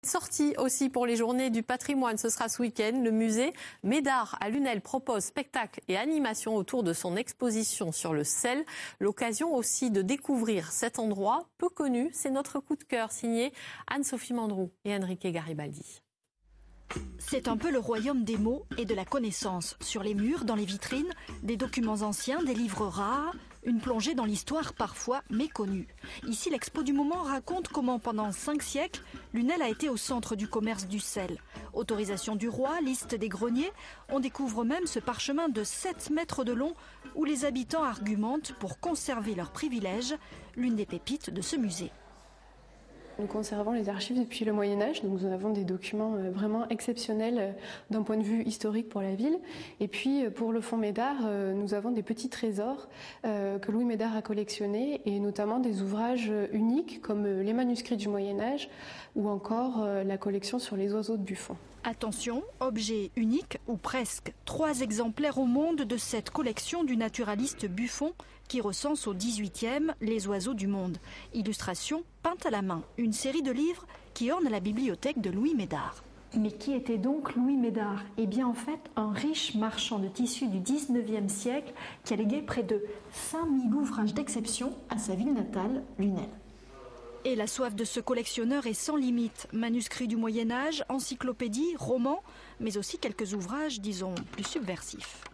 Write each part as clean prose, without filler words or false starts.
Sortie aussi pour les journées du patrimoine, ce sera ce week-end. Le musée Médard à Lunel propose spectacles et animations autour de son exposition sur le sel. L'occasion aussi de découvrir cet endroit peu connu. C'est notre coup de cœur signé Anne-Sophie Mandroux et Enrique Garibaldi. C'est un peu le royaume des mots et de la connaissance. Sur les murs, dans les vitrines, des documents anciens, des livres rares, une plongée dans l'histoire parfois méconnue. Ici, l'expo du moment raconte comment pendant 5 siècles, Lunel a été au centre du commerce du sel. Autorisation du roi, liste des greniers, on découvre même ce parchemin de 7 mètres de long où les habitants argumentent pour conserver leurs privilèges, l'une des pépites de ce musée. Nous conservons les archives depuis le Moyen-Âge, donc nous avons des documents vraiment exceptionnels d'un point de vue historique pour la ville. Et puis pour le fonds Médard, nous avons des petits trésors que Louis Médard a collectionnés, et notamment des ouvrages uniques comme les manuscrits du Moyen-Âge ou encore la collection sur les oiseaux de Buffon. Attention, objet unique ou presque. 3 exemplaires au monde de cette collection du naturaliste Buffon qui recense au XVIIIe les oiseaux du monde. Illustration peinte à la main, une série de livres qui ornent la bibliothèque de Louis Médard. Mais qui était donc Louis Médard? Eh bien en fait un riche marchand de tissus du XIXe siècle qui a légué près de 5000 ouvrages d'exception à sa ville natale, Lunel. Et la soif de ce collectionneur est sans limite. Manuscrits du Moyen-Âge, encyclopédies, romans, mais aussi quelques ouvrages, disons, plus subversifs.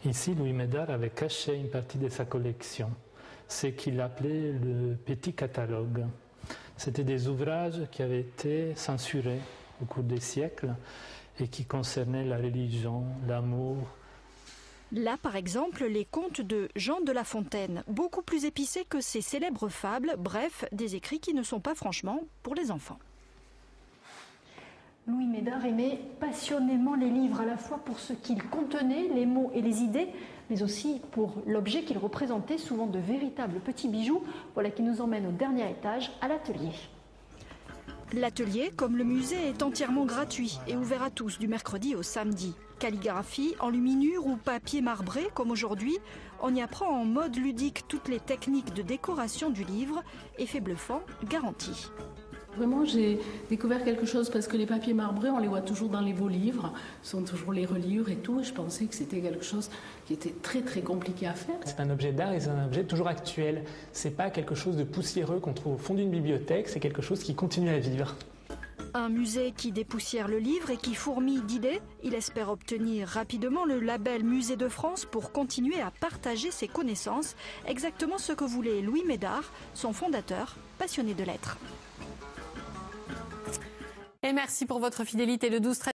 Ici, Louis Médard avait caché une partie de sa collection, ce qu'il appelait le petit catalogue. C'était des ouvrages qui avaient été censurés au cours des siècles et qui concernaient la religion, l'amour. Là, par exemple, les contes de Jean de La Fontaine, beaucoup plus épicés que ces célèbres fables, bref, des écrits qui ne sont pas franchement pour les enfants. Louis Médard aimait passionnément les livres, à la fois pour ce qu'ils contenaient, les mots et les idées, mais aussi pour l'objet qu'ils représentaient, souvent de véritables petits bijoux. Voilà qui nous emmène au dernier étage, à l'atelier. L'atelier, comme le musée, est entièrement gratuit et ouvert à tous du mercredi au samedi. Calligraphie, enluminure ou papier marbré, comme aujourd'hui, on y apprend en mode ludique toutes les techniques de décoration du livre, effet bluffant garanti. Vraiment, j'ai découvert quelque chose parce que les papiers marbrés, on les voit toujours dans les beaux livres, ce sont toujours les reliures et tout, et je pensais que c'était quelque chose qui était très très compliqué à faire. C'est un objet d'art et c'est un objet toujours actuel. C'est pas quelque chose de poussiéreux qu'on trouve au fond d'une bibliothèque, c'est quelque chose qui continue à vivre. Un musée qui dépoussière le livre et qui fourmille d'idées. Il espère obtenir rapidement le label Musée de France pour continuer à partager ses connaissances, exactement ce que voulait Louis Médard, son fondateur, passionné de lettres. Et merci pour votre fidélité. Le 12-13.